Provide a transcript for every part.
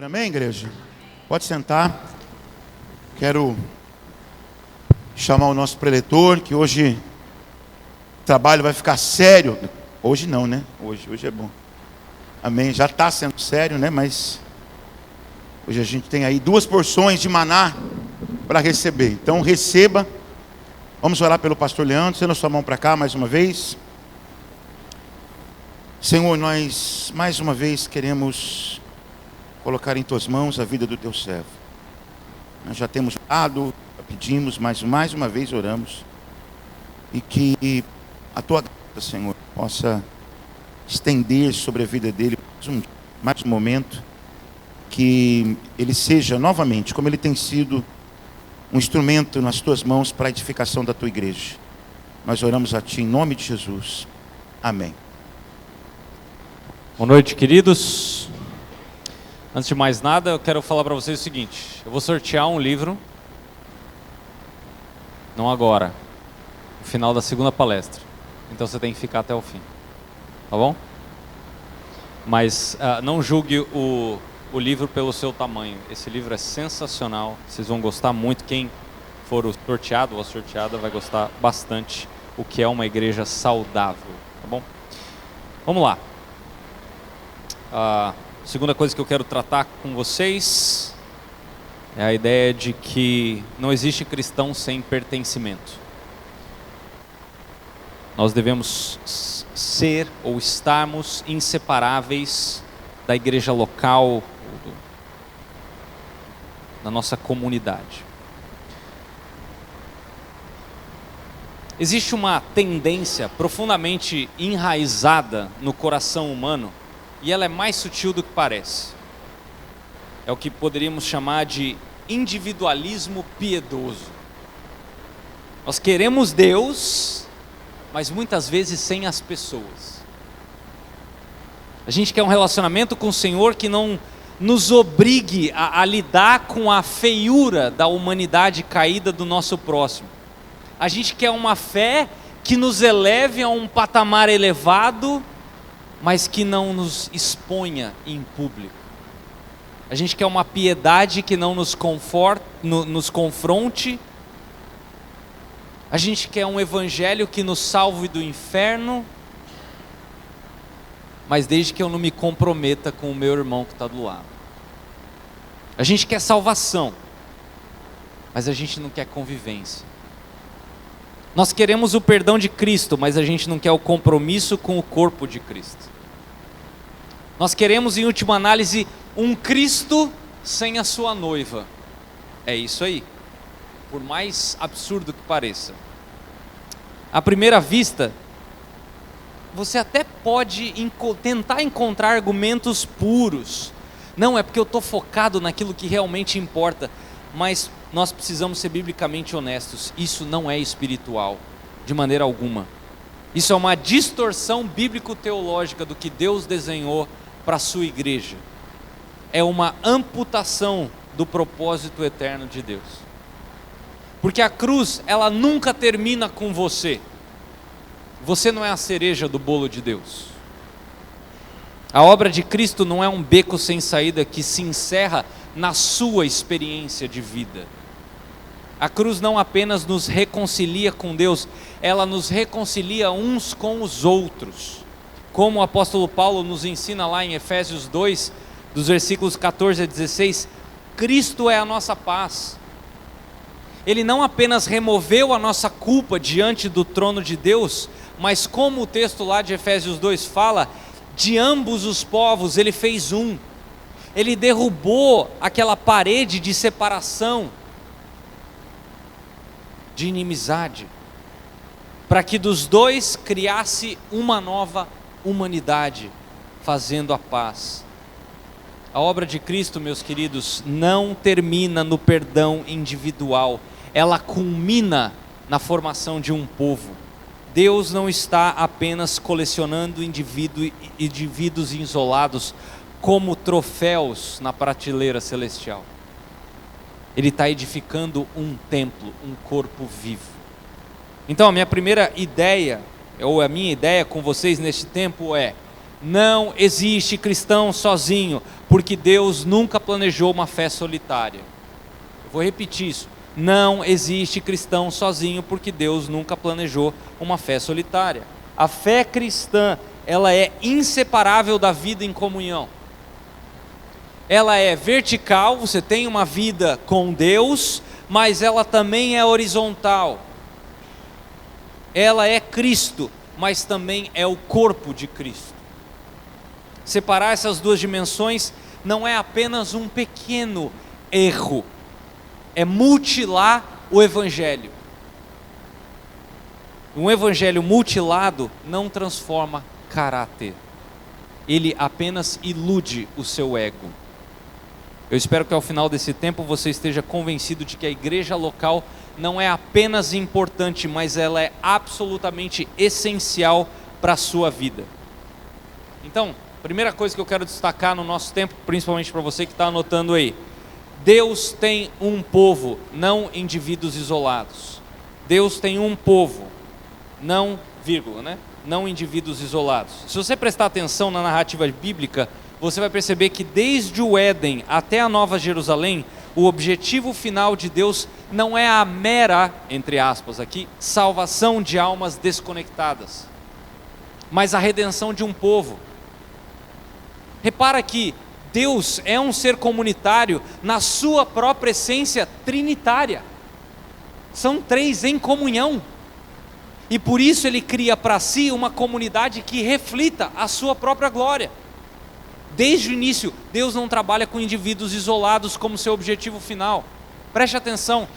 amém, igreja? Pode sentar. Quero chamar o nosso preletor, que hoje o trabalho vai ficar sério. Hoje não, né? Hoje é bom. Amém. Já está sendo sério, né? Mas hoje a gente tem aí 2 porções de maná para receber. Então receba. Vamos orar pelo pastor Leandro. Estenda a sua mão para cá mais uma vez. Senhor, nós mais uma vez queremos colocar em tuas mãos a vida do teu servo. Nós já temos orado, pedimos, mas mais uma vez oramos. E que a tua graça, Senhor, possa estender sobre a vida dele mais um momento. Que ele seja novamente, como ele tem sido, um instrumento nas tuas mãos para a edificação da tua igreja. Nós oramos a ti em nome de Jesus. Amém. Boa noite, queridos. Antes de mais nada, eu quero falar para vocês o seguinte: eu vou sortear um livro, não agora, no final da segunda palestra. Então você tem que ficar até o fim, tá bom? Mas não julgue o livro pelo seu tamanho. Esse livro é sensacional, vocês vão gostar muito. Quem for o sorteado ou a sorteada vai gostar bastante, o que é uma igreja saudável, tá bom? Vamos lá. A segunda coisa que eu quero tratar com vocês é a ideia de que não existe cristão sem pertencimento. Nós devemos ser ou estarmos inseparáveis da igreja local, da nossa comunidade. Existe uma tendência profundamente enraizada no coração humano, e ela é mais sutil do que parece. É o que poderíamos chamar de individualismo piedoso. Nós queremos Deus, mas muitas vezes sem as pessoas. A gente quer um relacionamento com o Senhor que não nos obrigue a lidar com a feiura da humanidade caída do nosso próximo. A gente quer uma fé que nos eleve a um patamar elevado, mas que não nos exponha em público. A gente quer uma piedade que não nos confronte. A gente quer um evangelho que nos salve do inferno, mas desde que eu não me comprometa com o meu irmão que está do lado. A gente quer salvação, mas a gente não quer convivência. Nós queremos o perdão de Cristo, mas a gente não quer o compromisso com o corpo de Cristo. Nós queremos, em última análise, um Cristo sem a sua noiva. É isso aí, por mais absurdo que pareça. À primeira vista, você até pode tentar encontrar argumentos puros. Não, é porque eu estou focado naquilo que realmente importa. Mas nós precisamos ser biblicamente honestos. Isso não é espiritual, de maneira alguma. Isso é uma distorção bíblico-teológica do que Deus desenhou para a sua igreja. É uma amputação do propósito eterno de Deus. Porque a cruz, ela nunca termina com você. Você não é a cereja do bolo de Deus. A obra de Cristo não é um beco sem saída que se encerra na sua experiência de vida. A cruz não apenas nos reconcilia com Deus, ela nos reconcilia uns com os outros. Como o apóstolo Paulo nos ensina lá em Efésios 2, dos versículos 14 a 16, Cristo é a nossa paz. Ele não apenas removeu a nossa culpa diante do trono de Deus, mas como o texto lá de Efésios 2 fala, de ambos os povos ele fez um. Ele derrubou aquela parede de separação, de inimizade, para que dos dois criasse uma nova humanidade, fazendo a paz. A obra de Cristo, meus queridos, não termina no perdão individual, ela culmina na formação de um povo. Deus não está apenas colecionando indivíduos isolados como troféus na prateleira celestial. Ele está edificando um templo, um corpo vivo. Então a minha primeira ideia, ou a minha ideia com vocês neste tempo é: não existe cristão sozinho, porque Deus nunca planejou uma fé solitária. Eu vou repetir isso. Não existe cristão sozinho, porque Deus nunca planejou uma fé solitária. A fé cristã, ela é inseparável da vida em comunhão. Ela é vertical, você tem uma vida com Deus, mas ela também é horizontal. Ela é Cristo, mas também é o corpo de Cristo. Separar essas duas dimensões não é apenas um pequeno erro, é mutilar o Evangelho. Um Evangelho mutilado não transforma caráter, ele apenas ilude o seu ego. Eu espero que ao final desse tempo você esteja convencido de que a igreja local não é apenas importante, mas ela é absolutamente essencial para a sua vida. Então, primeira coisa que eu quero destacar no nosso tempo, principalmente para você que está anotando aí: Deus tem um povo, não indivíduos isolados. Deus tem um povo, não vírgula, né? Não indivíduos isolados. Se você prestar atenção na narrativa bíblica, você vai perceber que desde o Éden até a Nova Jerusalém, o objetivo final de Deus não é a mera, entre aspas aqui, salvação de almas desconectadas, mas a redenção de um povo. Repara que Deus é um ser comunitário na sua própria essência trinitária. São três em comunhão. E por isso ele cria para si uma comunidade que reflita a sua própria glória. Desde o início, Deus não trabalha com indivíduos isolados como seu objetivo final. Preste atenção,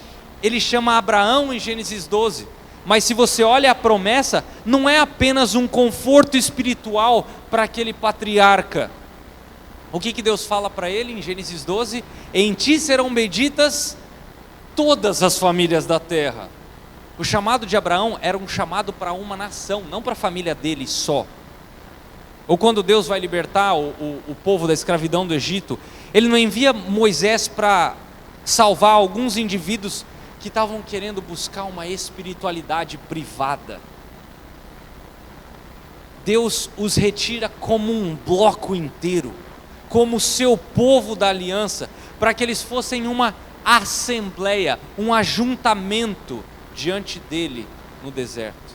ele chama Abraão em Gênesis 12, mas se você olha a promessa, não é apenas um conforto espiritual para aquele patriarca. O que Deus fala para ele em Gênesis 12? Em ti serão benditas todas as famílias da terra. O chamado de Abraão era um chamado para uma nação, não para a família dele só. Ou quando Deus vai libertar o povo da escravidão do Egito, ele não envia Moisés para salvar alguns indivíduos que estavam querendo buscar uma espiritualidade privada. Deus os retira como um bloco inteiro, como seu povo da aliança, para que eles fossem uma assembleia, um ajuntamento diante dele no deserto.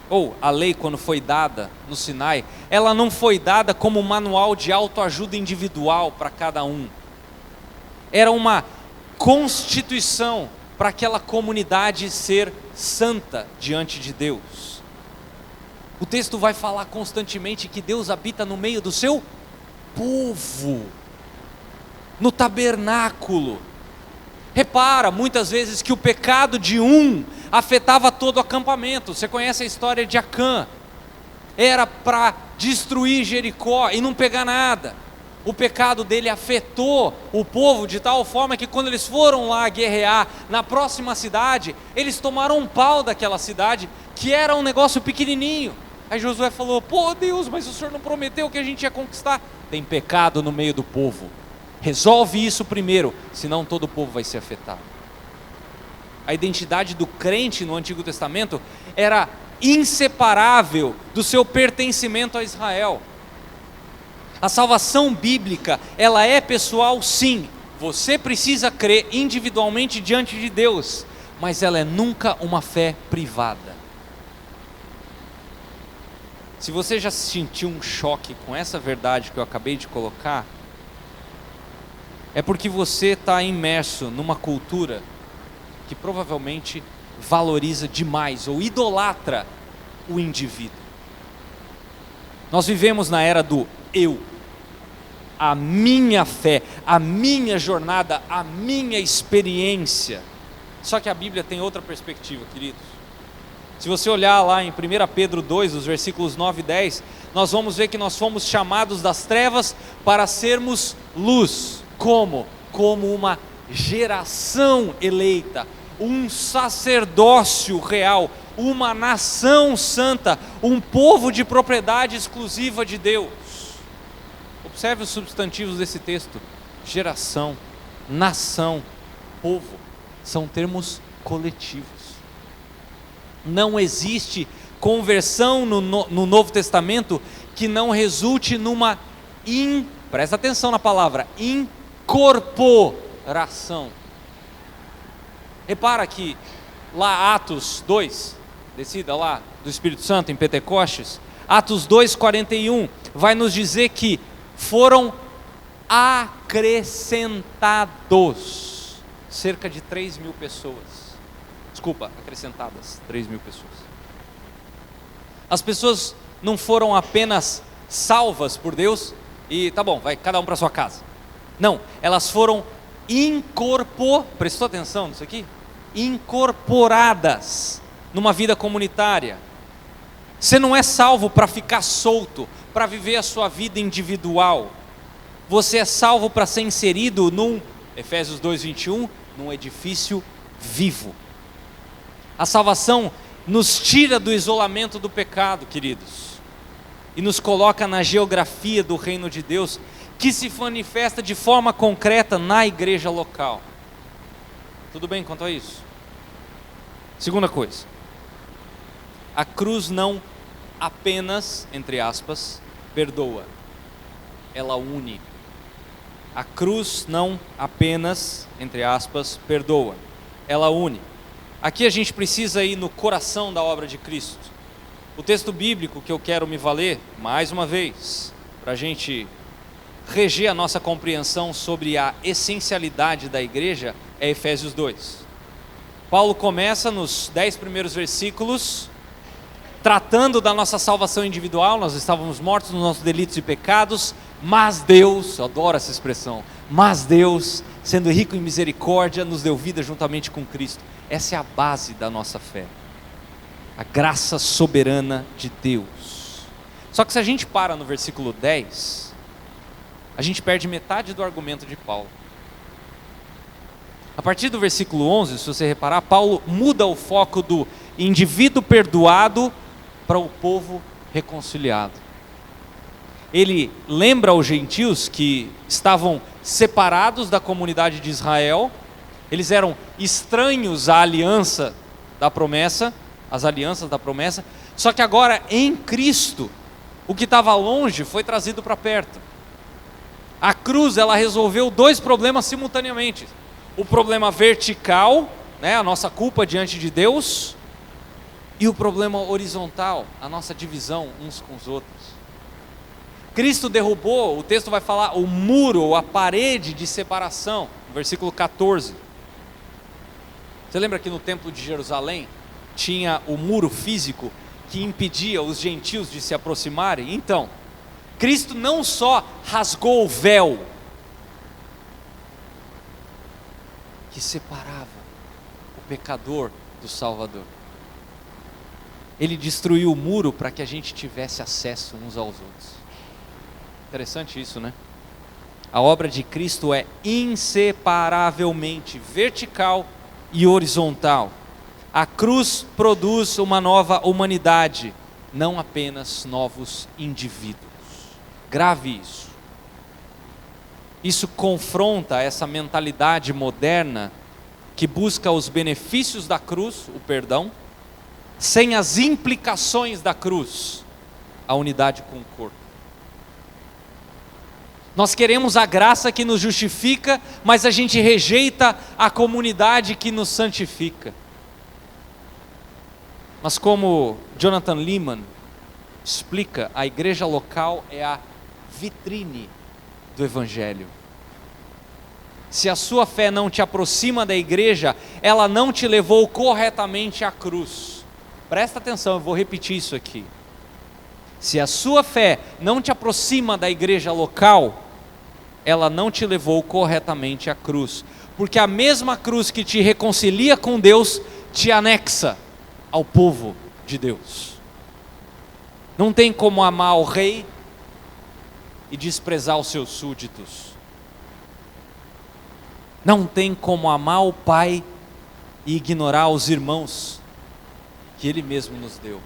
Ou a lei, quando foi dada no Sinai, ela não foi dada como um manual de autoajuda individual para cada um. Era uma constituição para aquela comunidade ser santa diante de Deus. O texto vai falar constantemente que Deus habita no meio do seu povo, no tabernáculo. Repara, muitas vezes, que o pecado de um afetava todo o acampamento. Você conhece a história de Acã? Era para destruir Jericó e não pegar nada. O pecado dele afetou o povo de tal forma que quando eles foram lá guerrear na próxima cidade, eles tomaram um pau daquela cidade, que era um negócio pequenininho. Aí Josué falou: pô Deus, mas o Senhor não prometeu que a gente ia conquistar? Tem pecado no meio do povo, resolve isso primeiro, senão todo o povo vai ser afetado. A identidade do crente no Antigo Testamento era inseparável do seu pertencimento a Israel. A salvação bíblica, ela é pessoal, sim. Você precisa crer individualmente diante de Deus, mas ela é nunca uma fé privada. Se você já sentiu um choque com essa verdade que eu acabei de colocar, é porque você está imerso numa cultura que provavelmente valoriza demais ou idolatra o indivíduo. Nós vivemos na era do eu, a minha fé, a minha jornada, a minha experiência. Só que a Bíblia tem outra perspectiva, queridos. Se você olhar lá em 1 Pedro 2, os versículos 9 e 10, nós vamos ver que nós fomos chamados das trevas para sermos luz. Como? Como uma geração eleita, um sacerdócio real, uma nação santa, um povo de propriedade exclusiva de Deus. Observe os substantivos desse texto: geração, nação, povo, são termos coletivos. Não existe conversão no Novo Testamento que não resulte numa presta atenção na palavra, incorporação. Repara que lá Atos 2, descida lá do Espírito Santo em Pentecostes, Atos 2:41, vai nos dizer que foram acrescentados cerca de 3.000 pessoas. Desculpa, acrescentadas 3.000 pessoas. As pessoas não foram apenas salvas por Deus e tá bom, vai cada um para sua casa. Não, elas foram prestou atenção nisso aqui? Incorporadas numa vida comunitária. Você não é salvo para ficar solto, para viver a sua vida individual. Você é salvo para ser inserido Efésios 2:21, num edifício vivo. A salvação nos tira do isolamento do pecado, queridos, e nos coloca na geografia do reino de Deus, que se manifesta de forma concreta na igreja local. Tudo bem quanto a isso? Segunda coisa, a cruz não apenas, entre aspas, perdoa, ela une. A cruz não apenas, entre aspas, perdoa, ela une. Aqui a gente precisa ir no coração da obra de Cristo. O texto bíblico que eu quero me valer, mais uma vez, para a gente reger a nossa compreensão sobre a essencialidade da igreja, é Efésios 2. Paulo começa nos 10 primeiros versículos, tratando da nossa salvação individual. Nós estávamos mortos nos nossos delitos e pecados, mas Deus, eu adoro essa expressão, mas Deus, sendo rico em misericórdia, nos deu vida juntamente com Cristo. Essa é a base da nossa fé, a graça soberana de Deus. Só que se a gente para no versículo 10, a gente perde metade do argumento de Paulo. A partir do versículo 11, se você reparar, Paulo muda o foco do indivíduo perdoado para o povo reconciliado. Ele lembra aos gentios que estavam separados da comunidade de Israel, eles eram estranhos à aliança da promessa, às alianças da promessa, só que agora em Cristo, o que estava longe foi trazido para perto. A cruz, ela resolveu dois problemas simultaneamente: o problema vertical, a nossa culpa diante de Deus, e o problema horizontal, a nossa divisão uns com os outros. Cristo derrubou, o texto vai falar, o muro, a parede de separação, no versículo 14. Você lembra que no templo de Jerusalém tinha o muro físico que impedia os gentios de se aproximarem? Então, Cristo não só rasgou o véu que separava o pecador do Salvador, Ele destruiu o muro para que a gente tivesse acesso uns aos outros. Interessante isso, né? A obra de Cristo é inseparavelmente vertical e horizontal. A cruz produz uma nova humanidade, não apenas novos indivíduos. Grave isso. Isso confronta essa mentalidade moderna que busca os benefícios da cruz, o perdão, sem as implicações da cruz, a unidade com o corpo. Nós queremos a graça que nos justifica, mas a gente rejeita a comunidade que nos santifica. Mas como Jonathan Leeman explica, a igreja local é a vitrine do Evangelho. Se a sua fé não te aproxima da igreja, ela não te levou corretamente à cruz. Presta atenção, eu vou repetir isso aqui. Se a sua fé não te aproxima da igreja local, ela não te levou corretamente à cruz, porque a mesma cruz que te reconcilia com Deus, te anexa ao povo de Deus. Não tem como amar o rei e desprezar os seus súditos. Não tem como amar o Pai e ignorar os irmãos que Ele mesmo nos deu.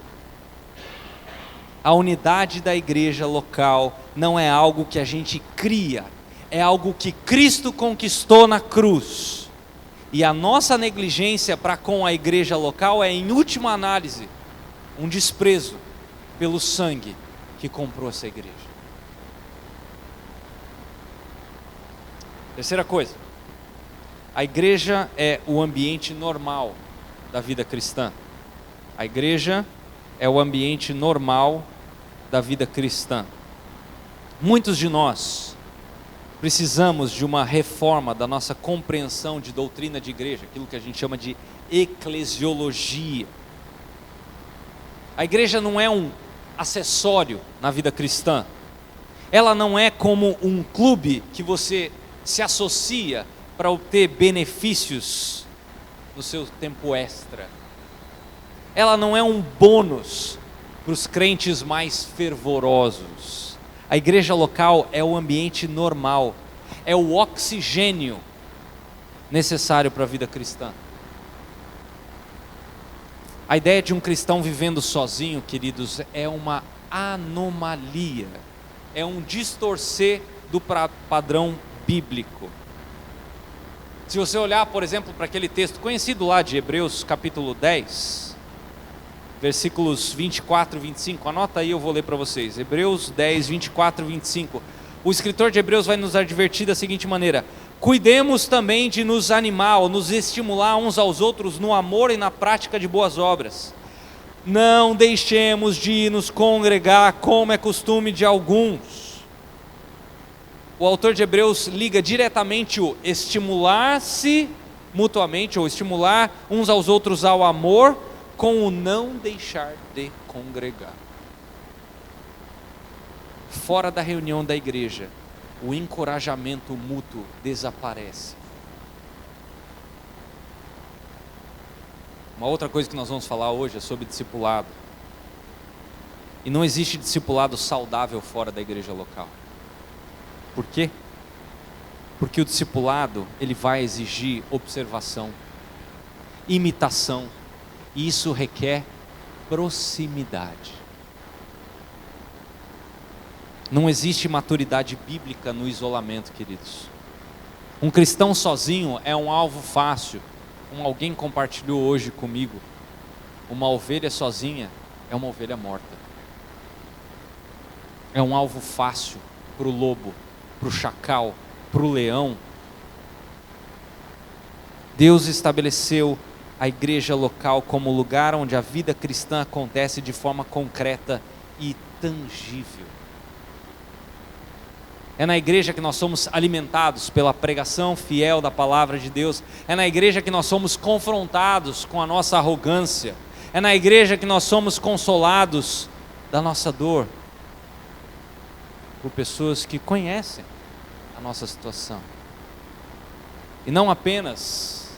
A unidade da igreja local não é algo que a gente cria, é algo que Cristo conquistou na cruz. E a nossa negligência para com a igreja local é, em última análise, um desprezo pelo sangue que comprou essa igreja. Terceira coisa, a igreja é o ambiente normal da vida cristã. A igreja é o ambiente normal da vida cristã. Muitos de nós precisamos de uma reforma da nossa compreensão de doutrina de igreja, aquilo que a gente chama de eclesiologia. A igreja não é um acessório na vida cristã. Ela não é como um clube que você se associa para obter benefícios no seu tempo extra. Ela não é um bônus para os crentes mais fervorosos. A igreja local é o ambiente normal, é o oxigênio necessário para a vida cristã. A ideia de um cristão vivendo sozinho, queridos, é uma anomalia, é um distorcer do padrão bíblico. Se você olhar, por exemplo, para aquele texto conhecido lá de Hebreus capítulo 10, versículos 24 e 25, anota aí, eu vou ler para vocês. Hebreus 10, 24 e 25. O escritor de Hebreus vai nos advertir da seguinte maneira: cuidemos também de nos animar, ou nos estimular uns aos outros no amor e na prática de boas obras. Não deixemos de nos congregar, como é costume de alguns. O autor de Hebreus liga diretamente o estimular-se mutuamente, ou estimular uns aos outros ao amor, com o não deixar de congregar. Fora da reunião da igreja, o encorajamento mútuo desaparece. Uma outra coisa que nós vamos falar hoje é sobre discipulado. E não existe discipulado saudável fora da igreja local. Por quê? Porque o discipulado, ele vai exigir observação, imitação, e isso requer proximidade. Não existe maturidade bíblica no isolamento, queridos. Um cristão sozinho é um alvo fácil. Como alguém compartilhou hoje comigo, uma ovelha sozinha é uma ovelha morta. É um alvo fácil para o lobo, para o chacal, para o leão. Deus estabeleceu a igreja local como lugar onde a vida cristã acontece de forma concreta e tangível. É na igreja que nós somos alimentados pela pregação fiel da palavra de Deus. É na igreja que nós somos confrontados com a nossa arrogância. É na igreja que nós somos consolados da nossa dor por pessoas que conhecem a nossa situação. E não apenas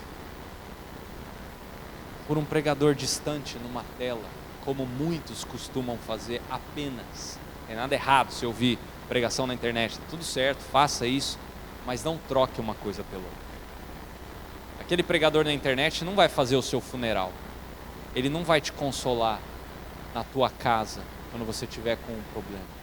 por um pregador distante numa tela, como muitos costumam fazer apenas. Não tem nada errado se ouvir pregação na internet, tá tudo certo, faça isso, mas não troque uma coisa pela outra. Aquele pregador na internet não vai fazer o seu funeral, ele não vai te consolar na tua casa quando você tiver com um problema.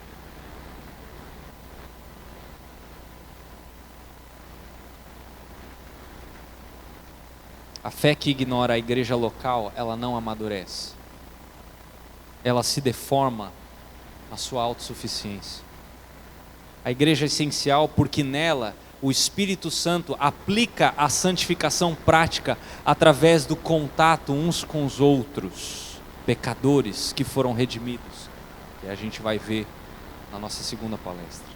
A fé que ignora a igreja local, ela não amadurece, ela se deforma na sua autossuficiência. A igreja é essencial porque nela o Espírito Santo aplica a santificação prática através do contato uns com os outros, pecadores que foram redimidos, que a gente vai ver na nossa segunda palestra.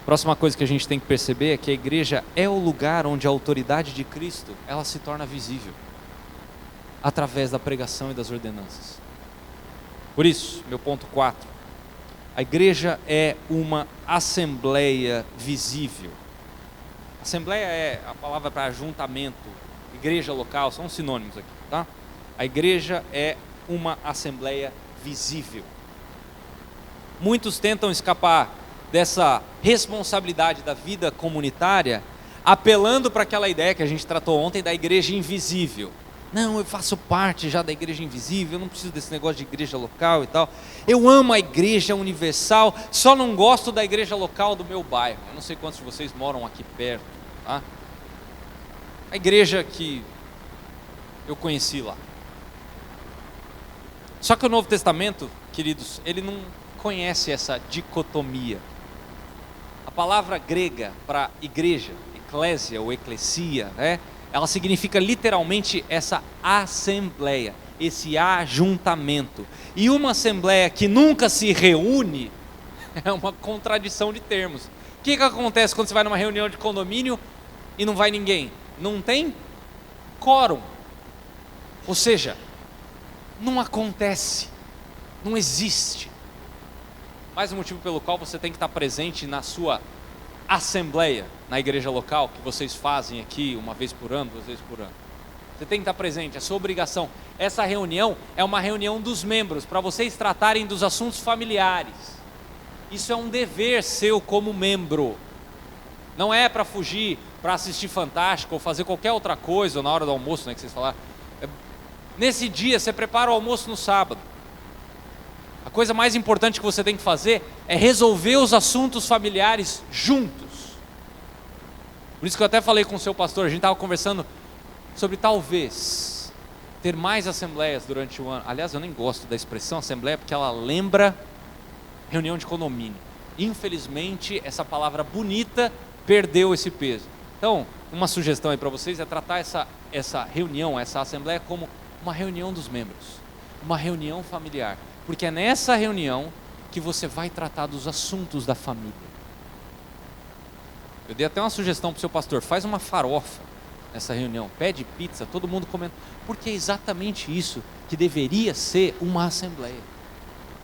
Próxima coisa que a gente tem que perceber é que a igreja é o lugar onde a autoridade de Cristo, ela se torna visível, através da pregação e das ordenanças. Por isso, meu ponto 4, a igreja é uma assembleia visível. Assembleia é a palavra para ajuntamento, igreja local, são sinônimos aqui, tá? A igreja é uma assembleia visível. Muitos tentam escapar dessa responsabilidade da vida comunitária, apelando para aquela ideia que a gente tratou ontem da igreja invisível. Não, eu faço parte já da igreja invisível, eu não preciso desse negócio de igreja local e tal. Eu amo a igreja universal, só não gosto da igreja local do meu bairro. Eu não sei quantos de vocês moram aqui perto, tá? A igreja que eu conheci lá. Só que o Novo Testamento, queridos, ele não conhece essa dicotomia. palavra grega para igreja, eclésia ou eclesia, né? Ela significa literalmente essa assembleia, esse ajuntamento. E uma assembleia que nunca se reúne é uma contradição de termos. O que acontece quando você vai numa reunião de condomínio e não vai ninguém? Não tem quórum. Ou seja, não acontece, não existe. Mais um motivo pelo qual você tem que estar presente na sua assembleia, na igreja local, que vocês fazem aqui uma vez por ano, 2 vezes por ano. Você tem que estar presente, é sua obrigação. Essa reunião é uma reunião dos membros, para vocês tratarem dos assuntos familiares. Isso é um dever seu como membro. Não é para fugir, para assistir Fantástico, ou fazer qualquer outra coisa, ou na hora do almoço, né, que vocês falaram. Nesse dia, você prepara o almoço no sábado. A coisa mais importante que você tem que fazer é resolver os assuntos familiares juntos. Por isso que eu até falei com o seu pastor, a gente estava conversando sobre talvez ter mais assembleias durante o ano. Aliás, eu nem gosto da expressão assembleia, porque ela lembra reunião de condomínio. Infelizmente, essa palavra bonita perdeu esse peso. Então, uma sugestão aí para vocês é tratar essa reunião, essa assembleia como uma reunião dos membros, uma reunião familiar. Porque é nessa reunião que você vai tratar dos assuntos da família. Eu dei até uma sugestão para o seu pastor, faz uma farofa nessa reunião, pede pizza, todo mundo comenta, porque é exatamente isso que deveria ser uma assembleia.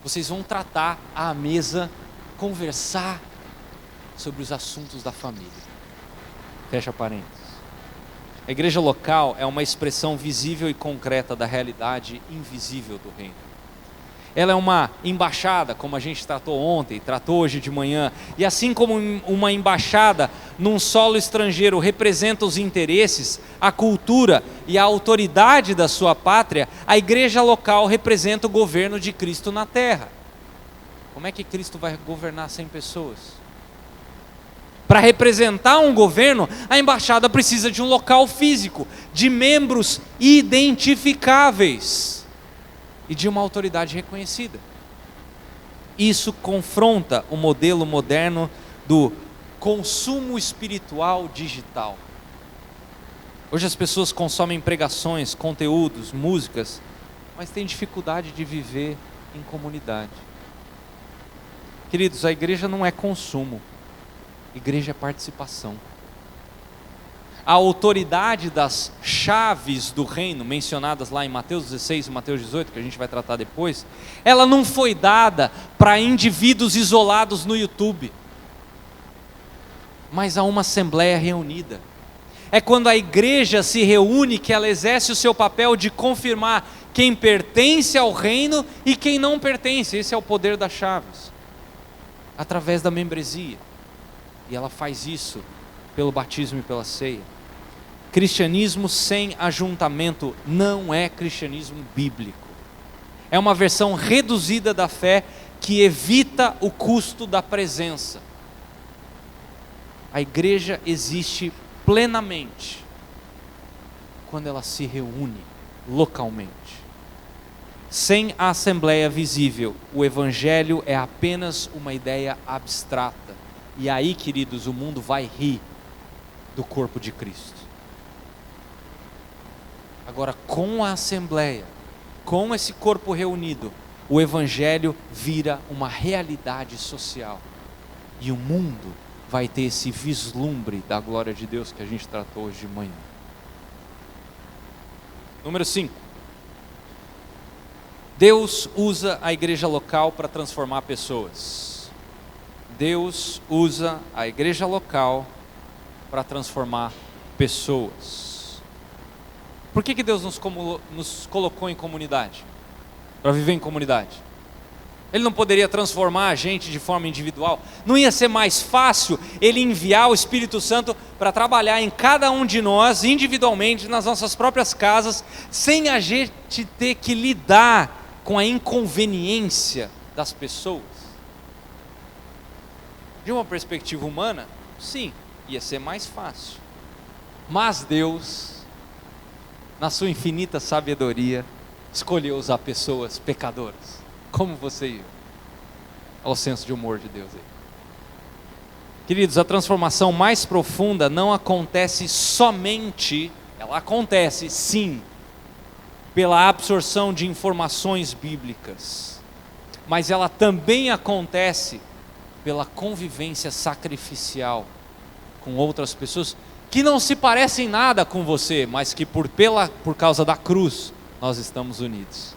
Vocês vão tratar à mesa, conversar sobre os assuntos da família. Fecha parênteses. A igreja local é uma expressão visível e concreta da realidade invisível do reino. Ela é uma embaixada, como a gente tratou ontem, tratou hoje de manhã. E assim como uma embaixada num solo estrangeiro representa os interesses, a cultura e a autoridade da sua pátria, a igreja local representa o governo de Cristo na terra. Como é que Cristo vai governar 100 pessoas? Para representar um governo, a embaixada precisa de um local físico, de membros identificáveis e de uma autoridade reconhecida. Isso confronta o modelo moderno do consumo espiritual digital. Hoje as pessoas consomem pregações, conteúdos, músicas, mas têm dificuldade de viver em comunidade. Queridos, a igreja não é consumo, igreja é participação. A autoridade das chaves do reino, mencionadas lá em Mateus 16 e Mateus 18, que a gente vai tratar depois, ela não foi dada para indivíduos isolados no YouTube, mas a uma assembleia reunida. É quando a igreja se reúne que ela exerce o seu papel de confirmar quem pertence ao reino e quem não pertence. Esse é o poder das chaves, através da membresia. E ela faz isso pelo batismo e pela ceia. Cristianismo sem ajuntamento não é cristianismo bíblico. É uma versão reduzida da fé que evita o custo da presença. A igreja existe plenamente quando ela se reúne localmente. Sem a assembleia visível, o evangelho é apenas uma ideia abstrata. E aí, queridos, o mundo vai rir do corpo de Cristo. Agora, com a assembleia, com esse corpo reunido, o evangelho vira uma realidade social. E o mundo vai ter esse vislumbre da glória de Deus que a gente tratou hoje de manhã. Número 5. Deus usa a igreja local para transformar pessoas. Deus usa a igreja local para transformar pessoas. Por que Deus nos colocou em comunidade? Para viver em comunidade. Ele não poderia transformar a gente de forma individual? Não ia ser mais fácil Ele enviar o Espírito Santo para trabalhar em cada um de nós, individualmente, nas nossas próprias casas, sem a gente ter que lidar com a inconveniência das pessoas? De uma perspectiva humana, sim, ia ser mais fácil. Mas Deus, na sua infinita sabedoria, escolheu usar pessoas pecadoras, como você e eu. Olha o senso de humor de Deus aí. Queridos, a transformação mais profunda não acontece somente, ela acontece sim, pela absorção de informações bíblicas, mas ela também acontece pela convivência sacrificial com outras pessoas que não se parecem nada com você, mas que por causa da cruz nós estamos unidos.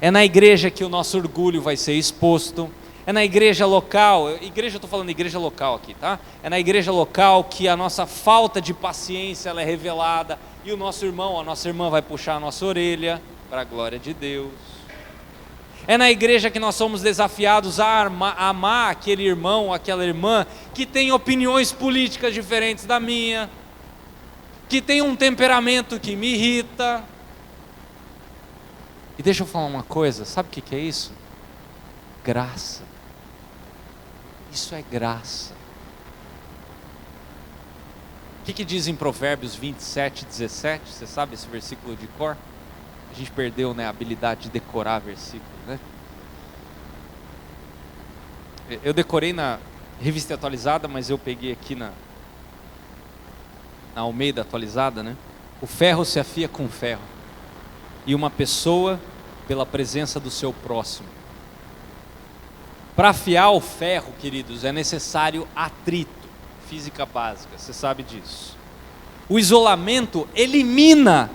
É na igreja que o nosso orgulho vai ser exposto, é na igreja local, eu estou falando de igreja local aqui, tá? É na igreja local que a nossa falta de paciência ela é revelada, e o nosso irmão, a nossa irmã vai puxar a nossa orelha, para a glória de Deus. É na igreja que nós somos desafiados a amar aquele irmão, aquela irmã, que tem opiniões políticas diferentes da minha, que tem um temperamento que me irrita. E deixa eu falar uma coisa, sabe o que é isso? Graça. Isso é graça. O que diz em Provérbios 27:17? Você sabe esse versículo de cor? A gente perdeu, né, a habilidade de decorar versículo, né? Eu decorei na revista atualizada, mas eu peguei aqui na Almeida atualizada, né? O ferro se afia com ferro, e uma pessoa pela presença do seu próximo. Para afiar o ferro, queridos, é necessário atrito, física básica, você sabe disso. O isolamento elimina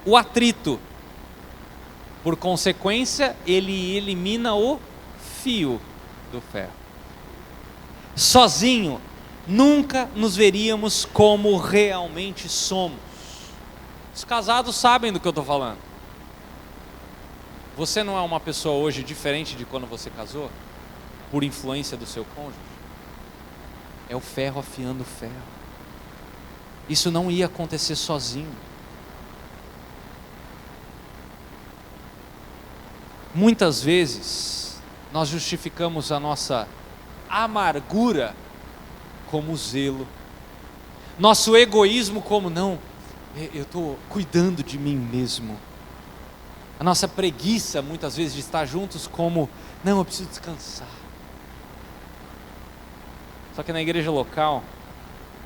o atrito. Por consequência, ele elimina o fio do ferro. Sozinho, nunca nos veríamos como realmente somos. Os casados sabem do que eu estou falando. Você não é uma pessoa hoje diferente de quando você casou? Por influência do seu cônjuge? É o ferro afiando o ferro. Isso não ia acontecer sozinho. Muitas vezes nós justificamos a nossa amargura como zelo, nosso egoísmo como não, eu estou cuidando de mim mesmo, a nossa preguiça muitas vezes de estar juntos como, não, eu preciso descansar. Só que na igreja local,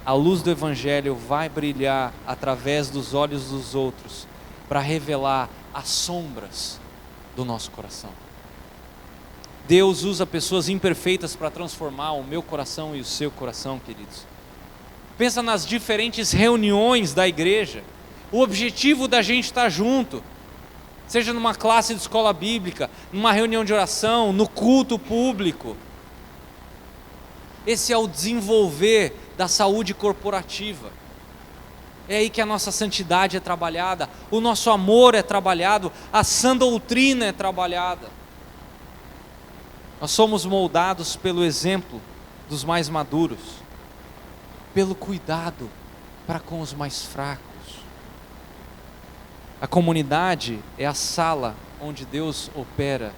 a luz do evangelho vai brilhar através dos olhos dos outros, para revelar as sombras do nosso coração. Deus usa pessoas imperfeitas para transformar o meu coração e o seu coração, queridos. Pensa nas diferentes reuniões da igreja, o objetivo da gente estar junto, seja numa classe de escola bíblica, numa reunião de oração, no culto público. Esse é o desenvolver da saúde corporativa. É aí que a nossa santidade é trabalhada, o nosso amor é trabalhado, a sã doutrina é trabalhada. Nós somos moldados pelo exemplo dos mais maduros, pelo cuidado para com os mais fracos. A comunidade é a sala onde Deus opera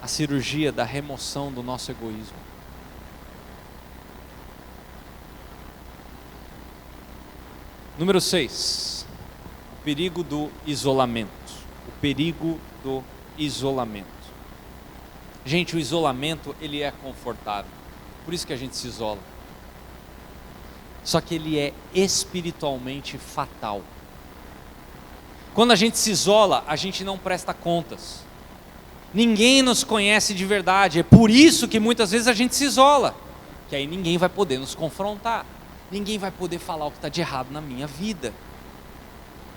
a cirurgia da remoção do nosso egoísmo. Número 6, o perigo do isolamento. O perigo do isolamento. Gente, o isolamento, ele é confortável, por isso que a gente se isola. Só que ele é espiritualmente fatal. Quando a gente se isola, a gente não presta contas. Ninguém nos conhece de verdade, é por isso que muitas vezes a gente se isola, que aí ninguém vai poder nos confrontar. Ninguém vai poder falar o que está de errado na minha vida.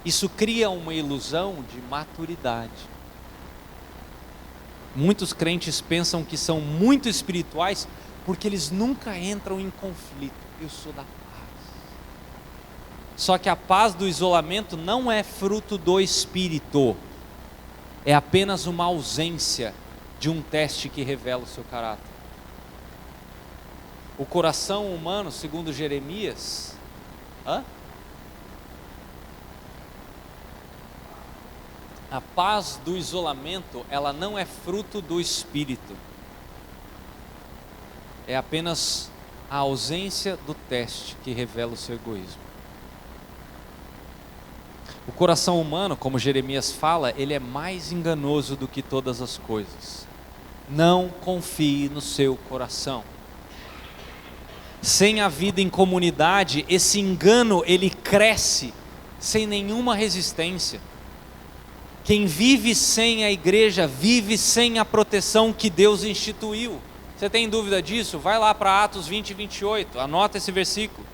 Isso cria uma ilusão de maturidade. Muitos crentes pensam que são muito espirituais porque eles nunca entram em conflito. Eu sou da paz. Só que a paz do isolamento não é fruto do Espírito. É apenas uma ausência de um teste que revela o seu caráter. O coração humano, segundo Jeremias, a paz do isolamento, ela não é fruto do Espírito. É apenas a ausência do teste que revela o seu egoísmo. O coração humano, como Jeremias fala, ele é mais enganoso do que todas as coisas. Não confie no seu coração. sem a vida em comunidade, esse engano ele cresce sem nenhuma resistência. Quem vive sem a igreja, vive sem a proteção que Deus instituiu. Você tem dúvida disso? Vai lá para Atos 20 e 28, anota esse versículo.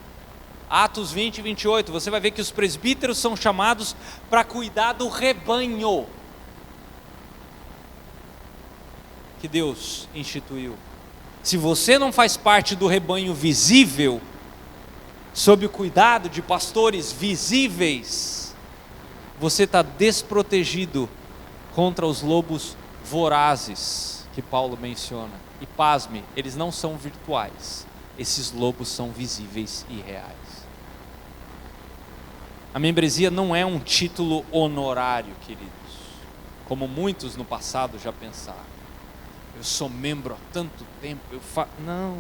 Atos 20 e 28, você vai ver que os presbíteros são chamados para cuidar do rebanho que Deus instituiu. Se você não faz parte do rebanho visível, sob o cuidado de pastores visíveis, você está desprotegido contra os lobos vorazes que Paulo menciona. E pasme, eles não são virtuais, esses lobos são visíveis e reais. A membresia não é um título honorário, queridos, como muitos no passado já pensaram. Eu sou membro há tanto tempo, não.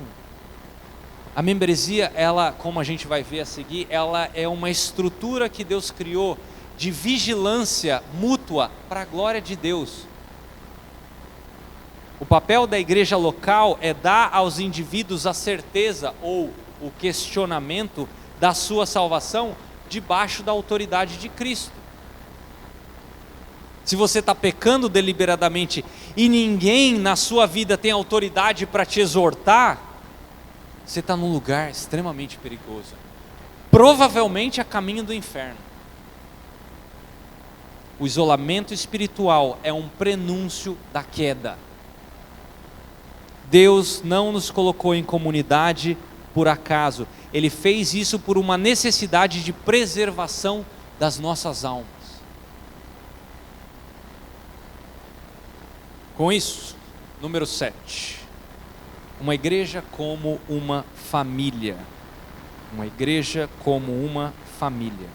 A membresia, ela, como a gente vai ver a seguir, ela é uma estrutura que Deus criou de vigilância mútua para a glória de Deus. O papel da igreja local é dar aos indivíduos a certeza ou o questionamento da sua salvação debaixo da autoridade de Cristo. Se você está pecando deliberadamente e ninguém na sua vida tem autoridade para te exortar, você está num lugar extremamente perigoso, provavelmente a caminho do inferno. O isolamento espiritual é um prenúncio da queda. Deus não nos colocou em comunidade por acaso, Ele fez isso por uma necessidade de preservação das nossas almas. Com isso, número 7, uma igreja como uma família. Uma igreja como uma família.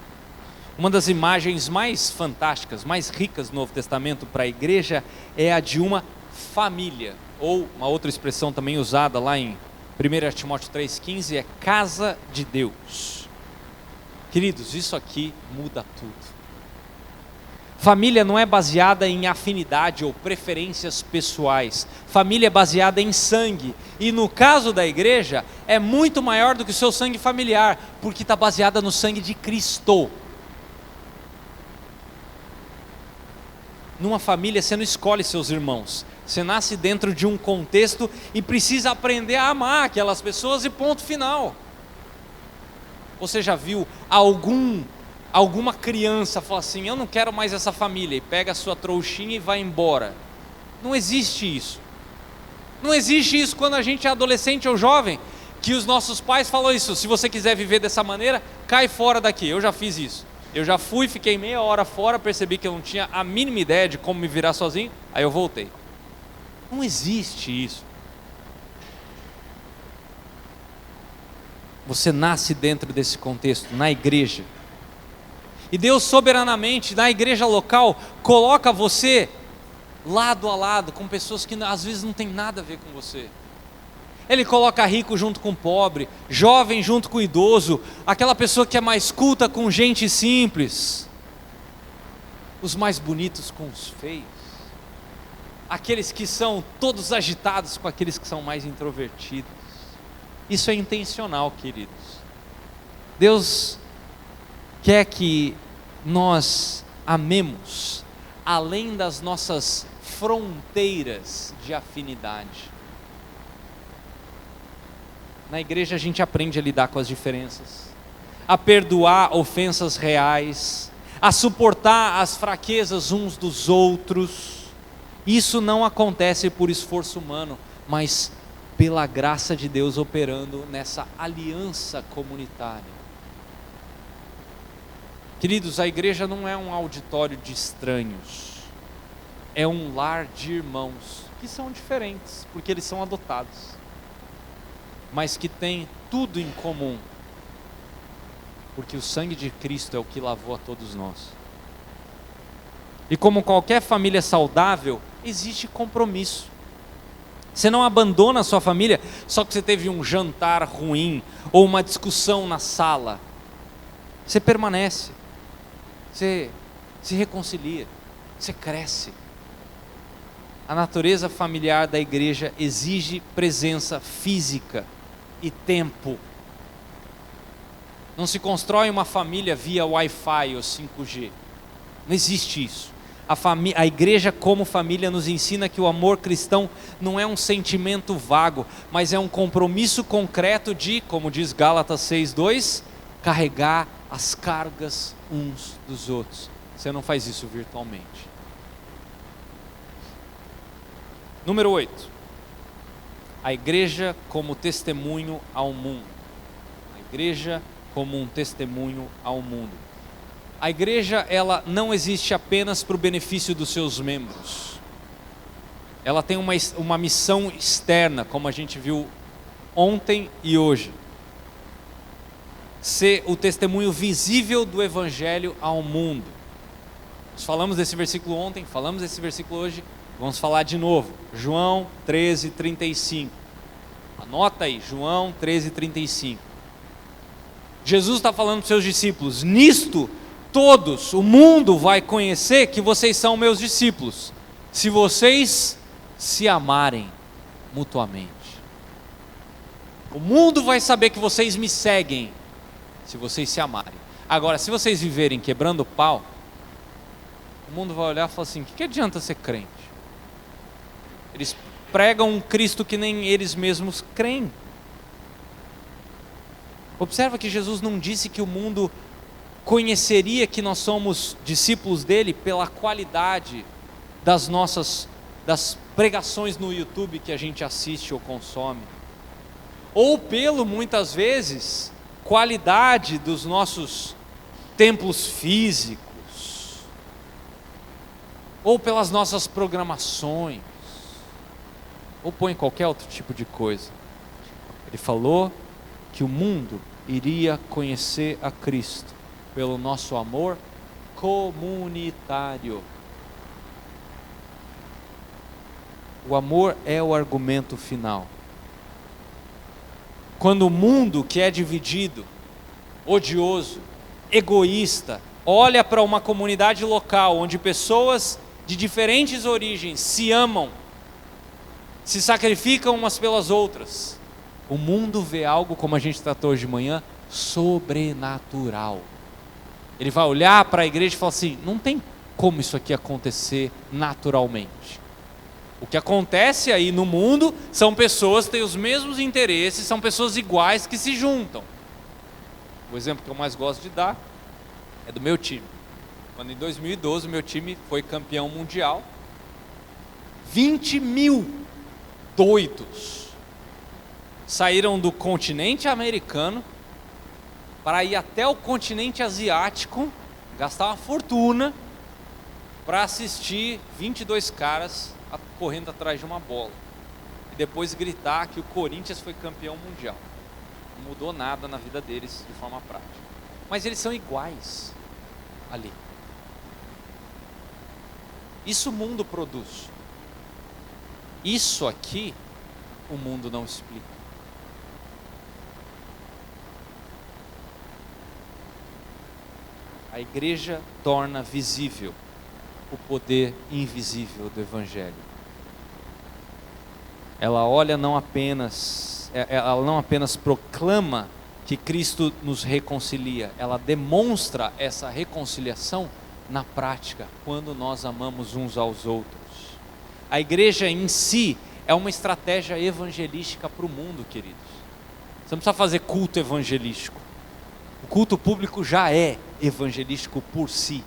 Uma das imagens mais fantásticas, mais ricas do Novo Testamento para a igreja é a de uma família, ou uma outra expressão também usada lá em 1 Timóteo 3,15 é casa de Deus. Queridos, isso aqui muda tudo. Família não é baseada em afinidade ou preferências pessoais. Família é baseada em sangue. E no caso da igreja, é muito maior do que o seu sangue familiar, porque está baseada no sangue de Cristo. Numa família você não escolhe seus irmãos. Você nasce dentro de um contexto e precisa aprender a amar aquelas pessoas e ponto final. Você já viu alguma criança falar assim, eu não quero mais essa família, e pega a sua trouxinha e vai embora? Não existe isso. Não existe isso quando a gente é adolescente ou jovem, que os nossos pais falam isso, se você quiser viver dessa maneira, cai fora daqui. Eu já fiz isso. Eu já fui, fiquei meia hora fora, percebi que eu não tinha a mínima ideia de como me virar sozinho, aí eu voltei. Não existe isso. Você nasce dentro desse contexto, na igreja. E Deus soberanamente, na igreja local, coloca você lado a lado com pessoas que às vezes não tem nada a ver com você. Ele coloca rico junto com pobre, jovem junto com idoso, aquela pessoa que é mais culta com gente simples, os mais bonitos com os feios, aqueles que são todos agitados com aqueles que são mais introvertidos. Isso é intencional, queridos. Deus quer que nós amemos além das nossas fronteiras de afinidade. Na igreja a gente aprende a lidar com as diferenças, a perdoar ofensas reais, a suportar as fraquezas uns dos outros. Isso não acontece por esforço humano, mas pela graça de Deus operando nessa aliança comunitária. Queridos, a igreja não é um auditório de estranhos, é um lar de irmãos que são diferentes, porque eles são adotados, mas que têm tudo em comum, porque o sangue de Cristo é o que lavou a todos nós. E como qualquer família saudável, existe compromisso. Você não abandona a sua família só que você teve um jantar ruim ou uma discussão na sala. Você permanece, você se reconcilia, você cresce. A natureza familiar da igreja exige presença física, e tempo. Não se constrói uma família via Wi-Fi ou 5G. Não existe isso. A igreja como família nos ensina que o amor cristão não é um sentimento vago, mas é um compromisso concreto de, como diz Gálatas 6:2, carregar as cargas uns dos outros. Você não faz isso virtualmente. Número 8. A igreja como testemunho ao mundo. A igreja como um testemunho ao mundo. A igreja, ela não existe apenas para o benefício dos seus membros. Ela tem uma missão externa, como a gente viu ontem e hoje. Ser o testemunho visível do evangelho ao mundo. Nós falamos desse versículo ontem, falamos desse versículo hoje, vamos falar de novo. João 13:35. Anota aí, João 13:35. Jesus está falando para os seus discípulos: nisto todos, o mundo vai conhecer que vocês são meus discípulos, se vocês se amarem mutuamente. O mundo vai saber que vocês me seguem, se vocês se amarem. Agora, se vocês viverem quebrando pau, o mundo vai olhar e falar assim: o que adianta ser crente? Eles pregam um Cristo que nem eles mesmos creem. Observa que Jesus não disse que o mundo conheceria que nós somos discípulos dele pela qualidade das pregações no YouTube que a gente assiste ou consome, ou pelo, muitas vezes, qualidade dos nossos templos físicos, ou pelas nossas programações, ou põe qualquer outro tipo de coisa. Ele falou que o mundo iria conhecer a Cristo pelo nosso amor comunitário. O amor é o argumento final. Quando o mundo que é dividido, odioso, egoísta, olha para uma comunidade local onde pessoas de diferentes origens se amam, se sacrificam umas pelas outras, o mundo vê algo, como a gente tratou hoje de manhã, sobrenatural. Ele vai olhar para a igreja e falar assim: não tem como isso aqui acontecer naturalmente. O que acontece aí no mundo são pessoas que têm os mesmos interesses, são pessoas iguais que se juntam. O exemplo que eu mais gosto de dar é do meu time. Quando em 2012 o meu time foi campeão mundial, 20 mil doidos saíram do continente americano para ir até o continente asiático, gastar uma fortuna para assistir 22 caras correndo atrás de uma bola e depois gritar que o Corinthians foi campeão mundial. Não mudou nada na vida deles de forma prática, mas eles são iguais ali. Isso o mundo produz. Isso aqui o mundo não explica. A igreja torna visível o poder invisível do evangelho. Ela não apenas proclama que Cristo nos reconcilia, ela demonstra essa reconciliação na prática, quando nós amamos uns aos outros. A igreja em si é uma estratégia evangelística para o mundo, queridos. Você não precisa fazer culto evangelístico. O culto público já é evangelístico por si.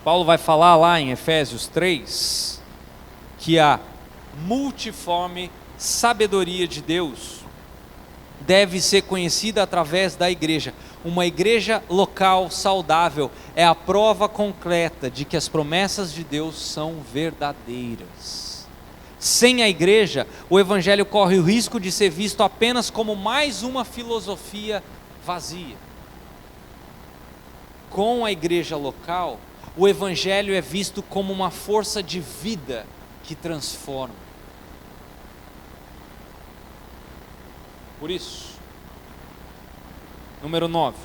Paulo vai falar lá em Efésios 3 que a multiforme sabedoria de Deus deve ser conhecida através da igreja. Uma igreja local saudável é a prova concreta de que as promessas de Deus são verdadeiras. Sem a igreja, o evangelho corre o risco de ser visto apenas como mais uma filosofia vazia. Com a igreja local, o evangelho é visto como uma força de vida que transforma. Por isso, número 9,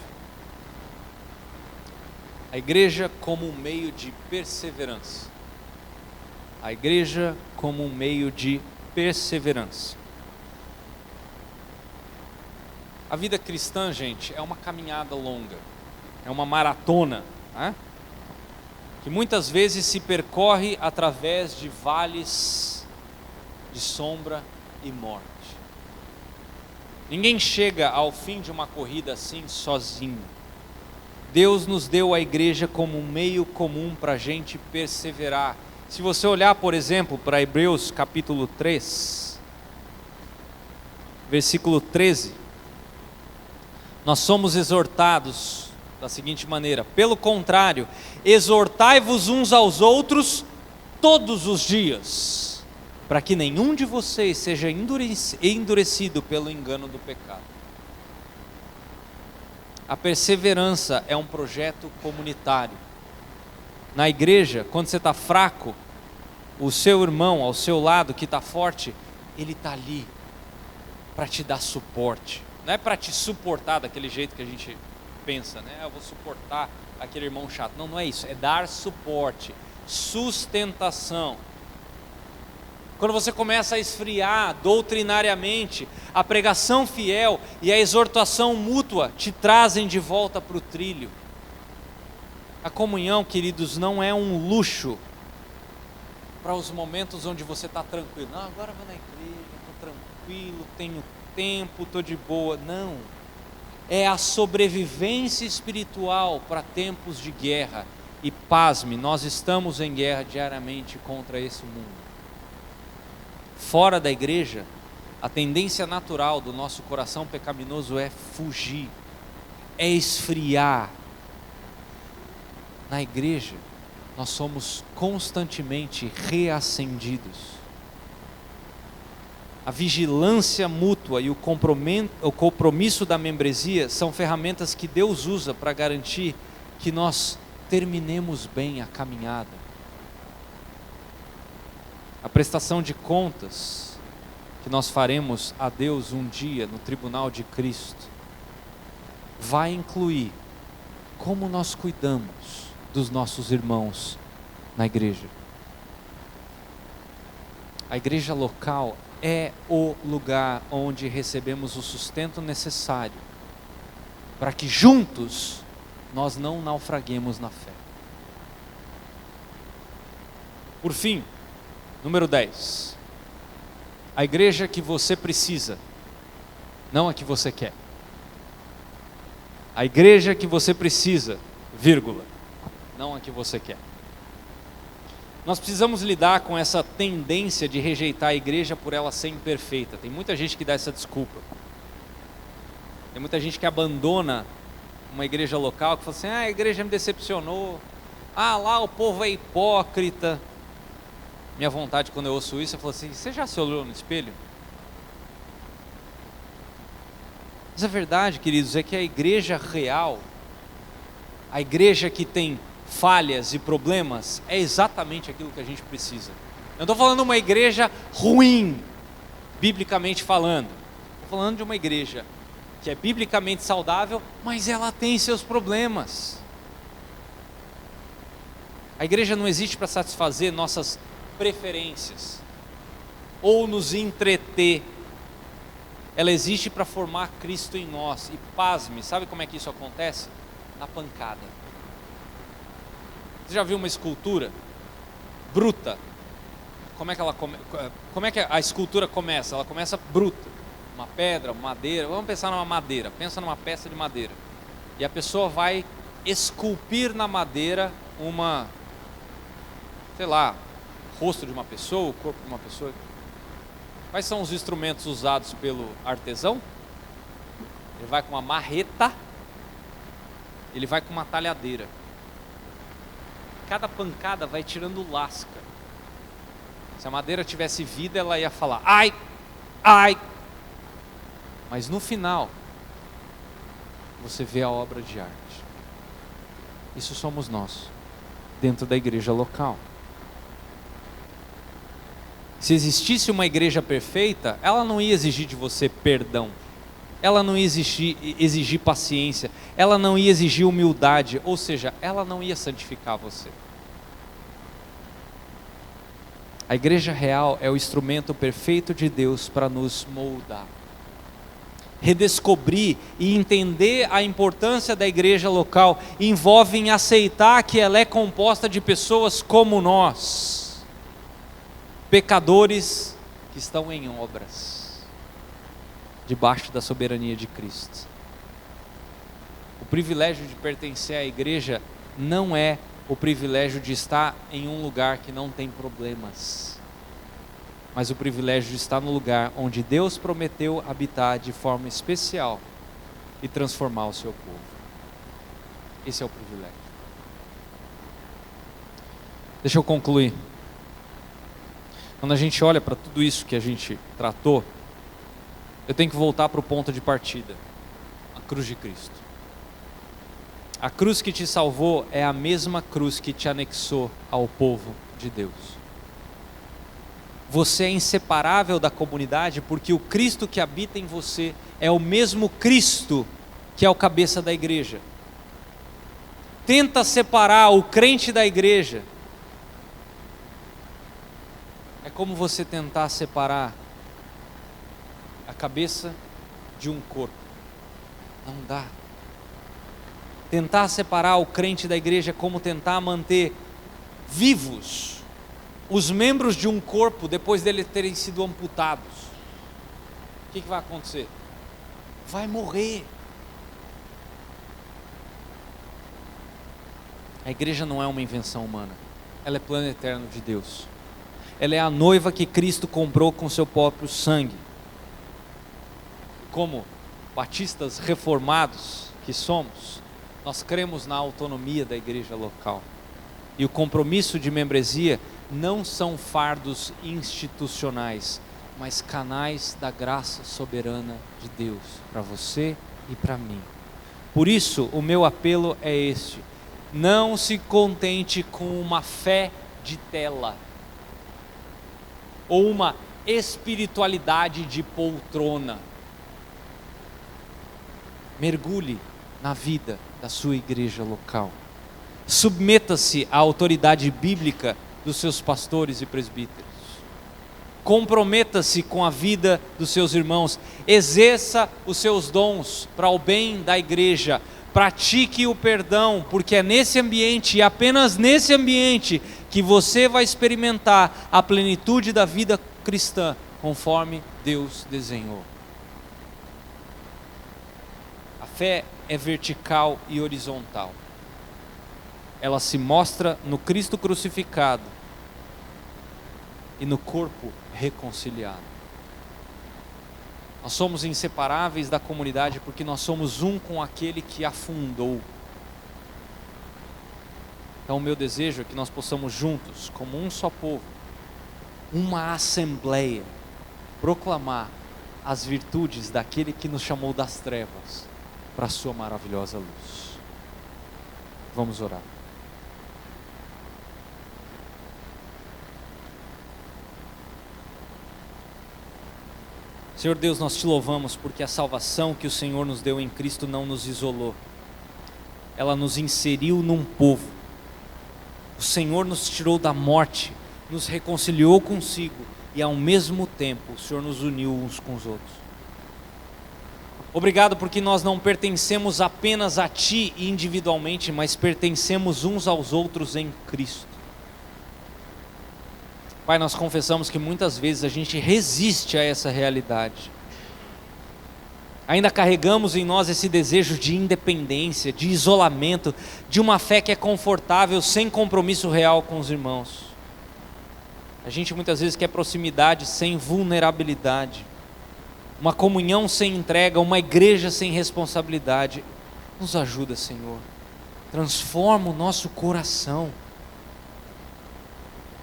a igreja como um meio de perseverança. A igreja como um meio de perseverança. A vida cristã, gente, é uma caminhada longa, é uma maratona, né? Que muitas vezes se percorre através de vales de sombra e morte. Ninguém chega ao fim de uma corrida assim sozinho. Deus nos deu a igreja como um meio comum para a gente perseverar. Se você olhar, por exemplo, para Hebreus capítulo 3, versículo 13, nós somos exortados da seguinte maneira: pelo contrário, exortai-vos uns aos outros todos os dias, para que nenhum de vocês seja endurecido pelo engano do pecado. A perseverança é um projeto comunitário. Na igreja, quando você está fraco, o seu irmão ao seu lado que está forte, ele está ali para te dar suporte. Não é para te suportar daquele jeito que a gente pensa, né? Eu vou suportar aquele irmão chato. Não, não é isso. É dar suporte, sustentação. Quando você começa a esfriar doutrinariamente, a pregação fiel e a exortação mútua te trazem de volta para o trilho. A comunhão, queridos, não é um luxo para os momentos onde você está tranquilo. Não, agora eu vou na igreja, estou tranquilo, tenho tempo, estou de boa. Não. É a sobrevivência espiritual para tempos de guerra. E pasme, nós estamos em guerra diariamente contra esse mundo. Fora da igreja, a tendência natural do nosso coração pecaminoso é fugir, é esfriar. Na igreja, nós somos constantemente reacendidos. A vigilância mútua e o compromisso da membresia são ferramentas que Deus usa para garantir que nós terminemos bem a caminhada. A prestação de contas que nós faremos a Deus um dia no tribunal de Cristo vai incluir como nós cuidamos dos nossos irmãos na igreja. A igreja local é o lugar onde recebemos o sustento necessário para que juntos nós não naufraguemos na fé. Por fim, número 10. A igreja que você precisa, não a que você quer. A igreja que você precisa, vírgula, não a que você quer. Nós precisamos lidar com essa tendência de rejeitar a igreja por ela ser imperfeita. Tem muita gente que dá essa desculpa. Tem muita gente que abandona uma igreja local, que fala assim: a igreja me decepcionou. Lá o povo é hipócrita. Minha vontade quando eu ouço isso, eu falo assim: você já se olhou no espelho? Mas a verdade, queridos, é que a igreja real, a igreja que tem falhas e problemas, é exatamente aquilo que a gente precisa. Eu não estou falando de uma igreja ruim, biblicamente falando. Estou falando de uma igreja que é biblicamente saudável, mas ela tem seus problemas. A igreja não existe para satisfazer nossas preferências ou nos entreter. Ela existe para formar Cristo em nós. E pasme, sabe como é que isso acontece? Na pancada. Você já viu uma escultura bruta? Como é que a escultura começa? Ela começa bruta. Uma pedra, uma madeira. Vamos pensar numa madeira. Pensa numa peça de madeira. E a pessoa vai esculpir na madeira rosto de uma pessoa, o corpo de uma pessoa. Quais são os instrumentos usados pelo artesão? Ele vai com uma marreta, ele vai com uma talhadeira. Cada pancada vai tirando lasca. Se a madeira tivesse vida, ela ia falar: ai, ai. Mas no final, você vê a obra de arte. Isso somos nós, dentro da igreja local. Se existisse uma igreja perfeita, ela não ia exigir de você perdão, ela não ia exigir paciência, ela não ia exigir humildade, ou seja, ela não ia santificar você. A igreja real é o instrumento perfeito de Deus para nos moldar. redescobrir e entender a importância da igreja local envolve em aceitar que ela é composta de pessoas como nós, pecadores que estão em obras, debaixo da soberania de Cristo. O privilégio de pertencer à igreja não é o privilégio de estar em um lugar que não tem problemas, mas o privilégio de estar no lugar onde Deus prometeu habitar de forma especial e transformar o seu povo. Esse é o privilégio. Deixa eu concluir. Quando a gente olha para tudo isso que a gente tratou, eu tenho que voltar para o ponto de partida, a cruz de Cristo. A cruz que te salvou é a mesma cruz que te anexou ao povo de Deus. Você é inseparável da comunidade porque o Cristo que habita em você é o mesmo Cristo que é o cabeça da igreja. Tenta separar o crente da igreja. É como você tentar separar a cabeça de um corpo. Não dá. Tentar separar o crente da igreja é como tentar manter vivos os membros de um corpo depois deles terem sido amputados. O que vai acontecer? Vai morrer. A igreja não é uma invenção humana, ela é plano eterno de Deus. Ela é a noiva que Cristo comprou com seu próprio sangue. Como batistas reformados que somos, nós cremos na autonomia da igreja local. E o compromisso de membresia não são fardos institucionais, mas canais da graça soberana de Deus para você e para mim. Por isso, o meu apelo é este: não se contente com uma fé de tela ou uma espiritualidade de poltrona. Mergulhe na vida da sua igreja local. Submeta-se à autoridade bíblica dos seus pastores e presbíteros. Comprometa-se com a vida dos seus irmãos. Exerça os seus dons para o bem da igreja. Pratique o perdão, porque é nesse ambiente e apenas nesse ambiente que você vai experimentar a plenitude da vida cristã, conforme Deus desenhou. A fé é vertical e horizontal. Ela se mostra no Cristo crucificado e no corpo reconciliado. Nós somos inseparáveis da comunidade porque nós somos um com aquele que a fundou. Então o meu desejo é que nós possamos juntos, como um só povo, uma assembleia, proclamar as virtudes daquele que nos chamou das trevas para a sua maravilhosa luz. Vamos orar. Senhor Deus, nós te louvamos porque a salvação que o Senhor nos deu em Cristo não nos isolou. Ela nos inseriu num povo. O Senhor nos tirou da morte, nos reconciliou consigo e ao mesmo tempo o Senhor nos uniu uns com os outros. Obrigado porque nós não pertencemos apenas a Ti individualmente, mas pertencemos uns aos outros em Cristo. Pai, nós confessamos que muitas vezes a gente resiste a essa realidade. Ainda carregamos em nós esse desejo de independência, de isolamento, de uma fé que é confortável, sem compromisso real com os irmãos. A gente muitas vezes quer proximidade sem vulnerabilidade, uma comunhão sem entrega, uma igreja sem responsabilidade. Nos ajuda, Senhor. Transforma o nosso coração.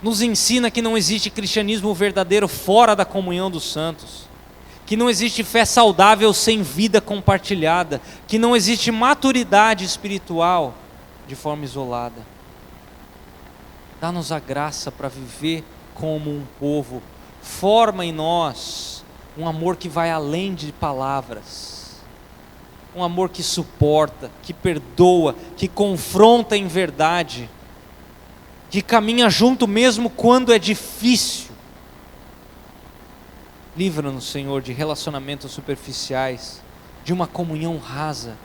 Nos ensina que não existe cristianismo verdadeiro fora da comunhão dos santos, que não existe fé saudável sem vida compartilhada, que não existe maturidade espiritual de forma isolada. Dá-nos a graça para viver como um povo. Forma em nós um amor que vai além de palavras, um amor que suporta, que perdoa, que confronta em verdade, que caminha junto mesmo quando é difícil. Livra-nos, Senhor, de relacionamentos superficiais, de uma comunhão rasa,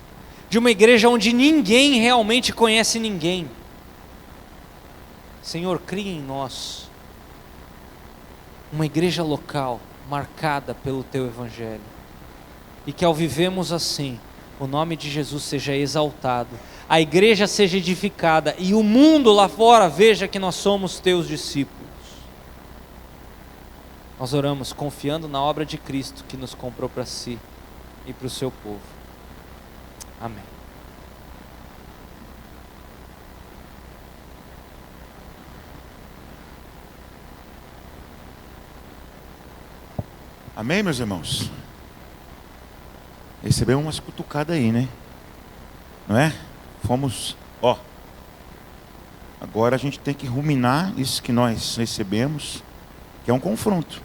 de uma igreja onde ninguém realmente conhece ninguém. Senhor, cria em nós uma igreja local marcada pelo Teu Evangelho, e que ao vivemos assim, o nome de Jesus seja exaltado, a igreja seja edificada e o mundo lá fora veja que nós somos Teus discípulos. Nós oramos confiando na obra de Cristo que nos comprou para si e para o seu povo. Amém. Amém, meus irmãos? Recebemos umas cutucadas aí, né? Não é? Fomos, agora a gente tem que ruminar isso que nós recebemos, que é um confronto,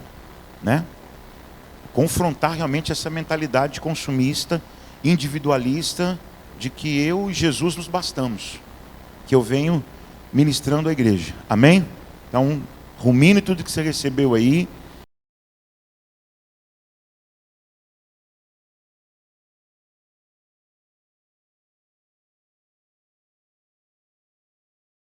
né? Confrontar realmente essa mentalidade consumista, individualista, de que eu e Jesus nos bastamos, que eu venho ministrando à igreja. Amém? Então, rumine tudo que você recebeu aí.